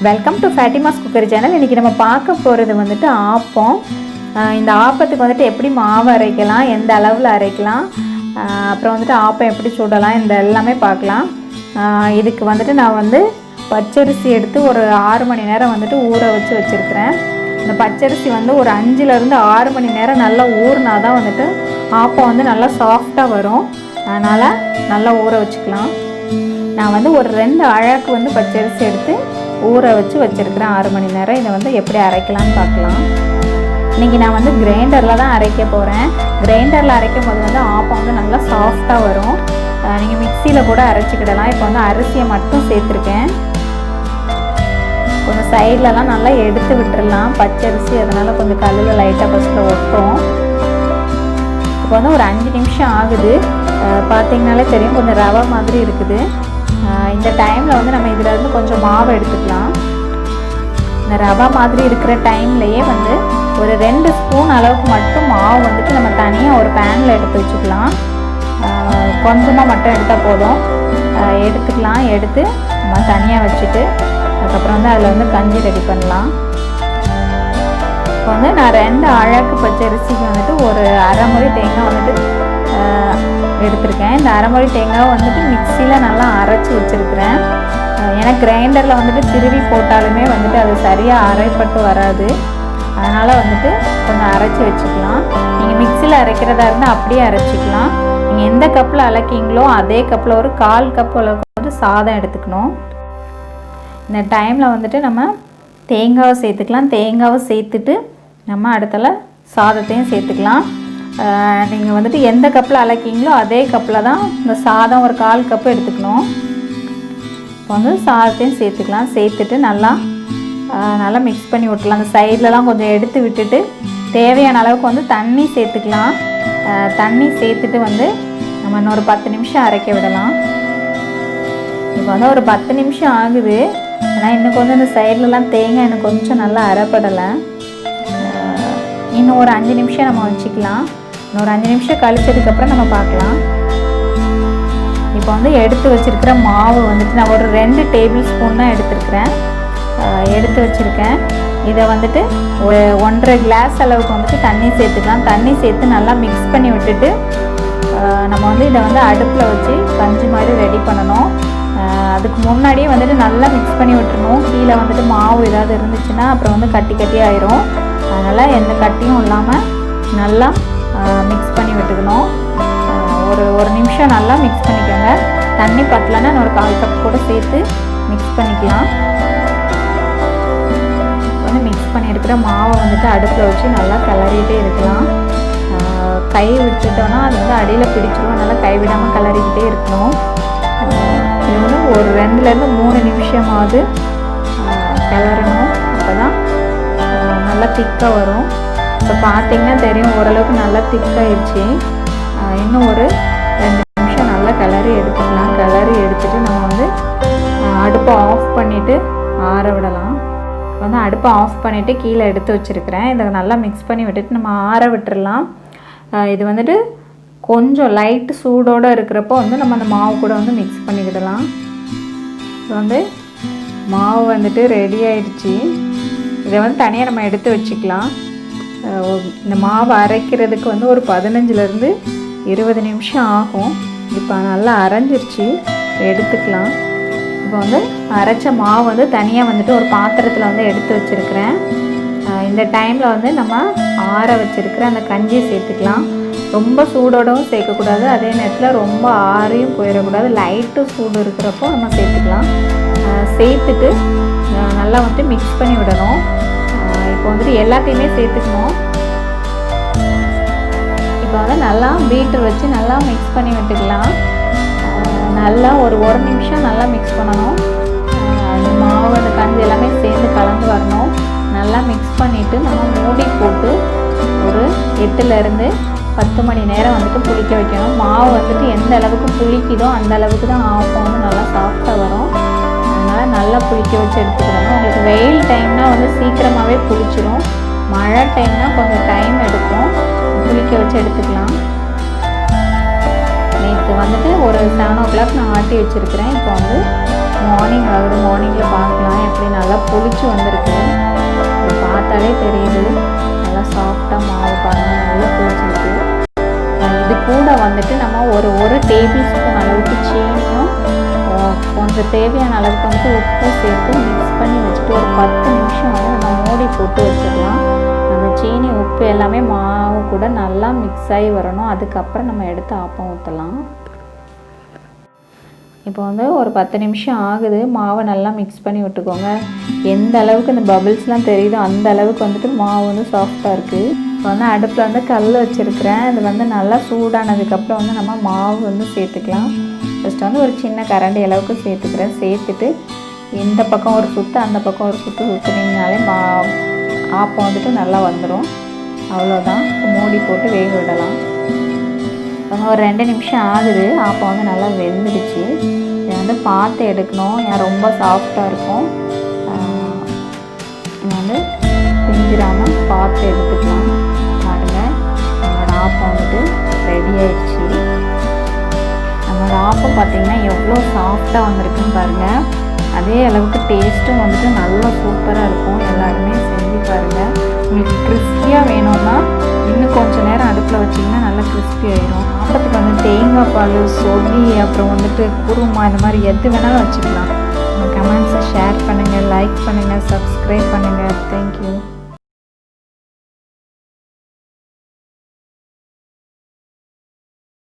Welcome to Fatima's cookery channel. இன்றைக்கி நம்ம பார்க்க போகிறது வந்துட்டு ஆப்பம். இந்த ஆப்பத்துக்கு வந்துட்டு எப்படி மாவு அரைக்கலாம், எந்த அளவில் அரைக்கலாம், அப்புறம் வந்துட்டு ஆப்பம் எப்படி சுடலாம், இந்த எல்லாமே பார்க்கலாம். இதுக்கு வந்துட்டு நான் வந்து பச்சரிசி எடுத்து ஒரு 6 மணி நேரம் வந்துட்டு ஊற வச்சுருக்கிறேன். இந்த பச்சரிசி வந்து ஒரு 5லேருந்து 6 மணி நேரம் நல்லா ஊறினா தான் வந்துட்டு ஆப்பம் வந்து நல்லா சாஃப்டாக வரும். அதனால் நல்லா ஊற வச்சுக்கலாம். நான் வந்து ஒரு 2 அழகு வந்து பச்சரிசி எடுத்து ஊற வச்சுருக்கிறேன் 6 மணி நேரம். இதை வந்து எப்படி அரைக்கலான்னு பார்க்கலாம். இன்றைக்கி நான் வந்து கிரைண்டரில் தான் அரைக்க போகிறேன். கிரைண்டரில் அரைக்கும் போது வந்து ஆப்பம் வந்து நல்லா சாஃப்டாக வரும். நீங்கள் மிக்சியில் கூட அரைச்சிக்கிடலாம். இப்போ வந்து அரிசியை மட்டும் சேர்த்துருக்கேன். கொஞ்சம் சைட்லலாம் நல்லா எடுத்து விட்டுடலாம் பச்சரிசி, அதனால் கொஞ்சம் கல்லில் லைட்டாக ஃபஸ்ட்டில் ஒட்டும். இப்போ வந்து ஒரு 5 நிமிஷம் ஆகுது. பார்த்திங்கனாலே தெரியும், கொஞ்சம் ரவை மாதிரி இருக்குது. இந்த டைமில் வந்து நம்ம இதில் இருந்து கொஞ்சம் மாவு எடுத்துக்கலாம். இந்த ரவை மாதிரி இருக்கிற டைம்லையே வந்து ஒரு 2 ஸ்பூன் அளவுக்கு மட்டும் மாவு வந்துட்டு நம்ம தனியாக ஒரு பேனில் எடுத்து வச்சுக்கலாம். கொஞ்சமாக மட்டும் எடுத்தால் போதும். எடுத்துக்கலாம். எடுத்து நம்ம தனியாக வச்சுட்டு அதுக்கப்புறம் வந்து அதில் வந்து கஞ்சி ரெடி பண்ணலாம். இப்போ வந்து நான் 2 அழகு பச்சரிசிக்கு வந்துட்டு ஒரு அரை முறை தேங்காய் வந்துட்டு எடுத்திருக்கேன். இந்த அரை முறை தேங்காய் வந்துட்டு மிக்சியில் நல்லா அரைச்சி வச்சுருக்கிறேன். ஏன்னா கிரைண்டரில் வந்துட்டு திருவி போட்டாலுமே வந்துட்டு அது சரியாக அரைப்பட்டு வராது. அதனால் வந்துட்டு கொஞ்சம் அரைச்சி வச்சுக்கலாம். நீங்கள் மிக்சியில் அரைக்கிறதா இருந்தால் அப்படியே அரைச்சிக்கலாம். நீங்கள் எந்த கப்பில் அரைக்கிங்களோ அதே கப்பில் ஒரு 1/4 கப் அளவுக்கு வந்து சாதம் எடுத்துக்கணும். இந்த டைமில் வந்துட்டு நம்ம தேங்காவை சேர்த்துக்கலாம். தேங்காவை சேர்த்துட்டு நம்ம அடுத்தல சாதத்தையும் சேர்த்துக்கலாம். நீங்கள் வந்துட்டு எந்த கப்பில் அரைக்கிங்களோ அதே கப்பில் தான் இந்த சாதம் ஒரு 1/4 கப்பு எடுத்துக்கணும். இப்போ வந்து சாதத்தையும் சேர்த்துக்கலாம். சேர்த்துட்டு நல்லா மிக்ஸ் பண்ணி விட்டுலாம். அந்த சைட்லலாம் கொஞ்சம் எடுத்து விட்டுட்டு தேவையான அளவுக்கு வந்து தண்ணி சேர்த்துக்கலாம். தண்ணி சேர்த்துட்டு வந்து நம்ம இன்னொரு 10 நிமிஷம் அரைக்க விடலாம். இப்போ வந்து ஒரு 10 நிமிஷம் ஆகுது. ஆனால் இன்னும் கொஞ்சம் இந்த சைட்லலாம் தேங்காய் இன்னும் கொஞ்சம் நல்லா அரைப்படலை. இன்னும் ஒரு 5 நிமிஷம் நம்ம வச்சுக்கலாம். இன்னொரு 5 நிமிஷம் கழிச்சதுக்கப்புறம் நம்ம பார்க்கலாம். இப்போ வந்து எடுத்து வச்சுருக்கிற மாவு வந்துட்டு நான் ஒரு 2 டேபிள் ஸ்பூன் தான் எடுத்து வச்சுருக்கேன். இதை வந்துட்டு ஒரு 1.5 கிளாஸ் அளவுக்கு வந்துட்டு தண்ணி சேர்த்துக்கலாம். தண்ணி சேர்த்து நல்லா மிக்ஸ் பண்ணி விட்டுட்டு நம்ம வந்து இதை வந்து அடுப்பில் வச்சு கஞ்சி மாதிரி ரெடி பண்ணணும். அதுக்கு முன்னாடியே வந்துட்டு நல்லா மிக்ஸ் பண்ணி விட்டுருணும். கீழே வந்துட்டு மாவு ஏதாவது இருந்துச்சுன்னா அப்புறம் வந்து கட்டி ஆயிரும். அதனால் எந்த கட்டியும் இல்லாமல் நல்லா மிக்ஸ் பண்ணி விட்டுக்கணும். ஒரு நிமிஷம் நல்லா மிக்ஸ் பண்ணிக்கோங்க. தண்ணி பத்தலைன்னா ஒரு 1/4 கப் கூட சேர்த்து மிக்ஸ் பண்ணிக்கலாம். வந்து மிக்ஸ் பண்ணி இருக்கிற மாவை வந்துட்டு அடுப்பில் வச்சு நல்லா கிளறிட்டே இருக்கலாம். கை விட்டுட்டோன்னா அது வந்து அடியில் பிடிச்சிடும். நல்லா கைவிடாமல் கிளறிக்கிட்டே இருக்கணும். இது வந்து ஒரு 2லேருந்து 3 நிமிஷமாவது கிளறணும். அப்போ தான் நல்லா திக்காக வரும். இப்போ பார்த்திங்கன்னா தெரியும், ஓரளவுக்கு நல்லா திக்காயிடுச்சு. இன்னும் ஒரு 2 நிமிஷம் நல்லா கிளறி எடுத்துக்கலாம். கிளறி எடுத்துகிட்டு நம்ம வந்து அடுப்பை ஆஃப் பண்ணிவிட்டு ஆற விடலாம். வந்து அடுப்பை ஆஃப் பண்ணிவிட்டு கீழே எடுத்து வச்சுருக்கிறேன். இதை நல்லா மிக்ஸ் பண்ணி விட்டுட்டு நம்ம ஆற விட்டுடலாம். இது வந்துட்டு கொஞ்சம் லைட்டு சூடோடு இருக்கிறப்போ வந்து நம்ம அந்த மாவு கூட வந்து மிக்ஸ் பண்ணிக்கிடலாம். இப்போ வந்து மாவு வந்துட்டு ரெடி ஆயிடுச்சு. இதை வந்து தனியாக நம்ம எடுத்து வச்சுக்கலாம். இந்த மாவு அரைக்கிறதுக்கு வந்து ஒரு 15லேருந்து 20 நிமிஷம் ஆகும். இப்போ நல்லா அரைஞ்சிருச்சு, எடுத்துக்கலாம். இப்போ வந்து அரைச்ச மாவு வந்து தனியாக வந்துட்டு ஒரு பாத்திரத்தில் வந்து எடுத்து வச்சுருக்கிறேன். இந்த டைமில் வந்து நம்ம ஆற வச்சுருக்கிற அந்த கஞ்சியை சேர்த்துக்கலாம். ரொம்ப சூடோடவும் சேர்க்கக்கூடாது, அதே நேரத்தில் ரொம்ப ஆறியும் போயிடக்கூடாது. லைட்டு சூடு இருக்கிறப்போ நம்ம சேர்த்துக்கலாம். சேர்த்துட்டு நல்லா வந்துட்டு மிக்ஸ் பண்ணி விடணும். இப்போ வந்துட்டு எல்லாத்தையுமே சேர்த்துக்கணும். இப்போ வந்து நல்லா பீட்டர் வச்சு நல்லா மிக்ஸ் பண்ணி விட்டுக்கலாம். நல்லா ஒரு நிமிஷம் நல்லா மிக்ஸ் பண்ணணும். அந்த மாவு அந்த கஞ்சி எல்லாமே சேர்ந்து கலந்து வரணும். நல்லா மிக்ஸ் பண்ணிவிட்டு நம்ம மூடி போட்டு ஒரு 8லேருந்து 10 மணி நேரம் வந்துட்டு புளிக்க வைக்கணும். மாவு வந்துட்டு எந்த அளவுக்கு புளிக்குதோ அந்த அளவுக்கு தான் ஆப்பம் வந்து நல்லா சாஃப்டாக வரும். அதனால் நல்லா புளிக்க வச்சு எடுத்துக்கணும். உங்களுக்கு வெயில் டைம்னால் வந்து சீக்கிரமாகவே புளிச்சிடும். மழை டைம்னால் கொஞ்சம் டைம் எடுக்கும். புளிக்க வச்சு எடுத்துக்கலாம். நேற்று வந்துட்டு ஒரு 7 o'clock நான் ஆட்டி வச்சுருக்கிறேன். இப்போ வந்து மார்னிங் ஆகுது. மார்னிங்கில் பார்க்கலாம் எப்படி நல்லா புளிச்சு வந்திருக்கு. இது பார்த்தாலே தெரியுது, நல்லா சாஃப்டாக மாவு பாருங்கள், நல்லா புளிச்சிருக்கு. இது கூட வந்துட்டு நம்ம ஒரு டேபிள் ஸ்பூன் அளவுக்கு சீனியும் கொஞ்சம் தேவையான அளவுக்கு வந்துட்டு உப்பும் சேர்த்து மிக்ஸ் பண்ணி வச்சுட்டு ஒரு 10 நிமிஷம் வந்து நம்ம மூடி போட்டு வச்சிடலாம். அந்த சீனி உப்பு எல்லாமே மாவு கூட நல்லா மிக்ஸ் ஆகி வரணும். அதுக்கப்புறம் நம்ம எடுத்து ஆப்பம் ஊற்றலாம். இப்போ வந்து ஒரு 10 நிமிஷம் ஆகுது. மாவை நல்லா மிக்ஸ் பண்ணி விட்டுக்கோங்க. எந்த அளவுக்கு இந்த பபிள்ஸ்லாம் தெரியுதோ அந்த அளவுக்கு வந்துட்டு மாவு வந்து சாஃப்டாக இருக்குது. இப்போ வந்து அடுப்பில் வந்து கல் வச்சுருக்கிறேன். இது வந்து நல்லா சூடானதுக்கப்புறம் வந்து நம்ம மாவு வந்து சேர்த்துக்கலாம். ஃபஸ்ட்டு வந்து ஒரு சின்ன கரண்டி அளவுக்கு சேர்த்துக்கிறேன். சேர்த்துட்டு இந்த பக்கம் ஒரு சுற்று அந்த பக்கம் ஒரு சுற்று சுற்றுனீங்கனாலே ஆப்பம் வந்துட்டு நல்லா வந்துடும். அவ்வளோதான். மூடி போட்டு வேக விடலாம். ஒரு 2 நிமிஷம் ஆகுது. ஆப்பம் வந்து நல்லா வெந்துடுச்சு. இதை வந்து பார்த்து எடுக்கணும். ஏன் ரொம்ப சாஃப்டாக இருக்கும். இது வந்து பிஞ்சிடாமல் பார்த்து எடுத்துக்கலாம். பாருங்கள், நம்மளோட ஆப்பம் வந்துட்டு ரெடி ஆயிடுச்சு. நம்மளோட ஆப்பம் பார்த்திங்கன்னா எவ்வளோ சாஃப்டாக வந்திருக்குன்னு பாருங்கள். அதே அளவுக்கு டேஸ்ட்டும் வந்துட்டு நல்லா சூப்பராக இருக்கும். எல்லாருமே செஞ்சு பாருங்கள். உங்களுக்கு கிறிஸ்பியாக வேணும்னா இன்னும் கொஞ்சம் நேரம் அடுப்பில் வச்சிங்கன்னா நல்லா கிறிஸ்பி ஆகிடும். ஆப்பத்துக்கு வந்து தேங்காய் பால், சொதி, அப்புறம் வந்துட்டு குருமா, இந்த மாதிரி எது வேணாலும் வச்சுக்கலாம். உங்கள் கமெண்ட்ஸை ஷேர் பண்ணுங்கள், லைக் பண்ணுங்கள், சப்ஸ்கிரைப் பண்ணுங்கள். தேங்க்யூ.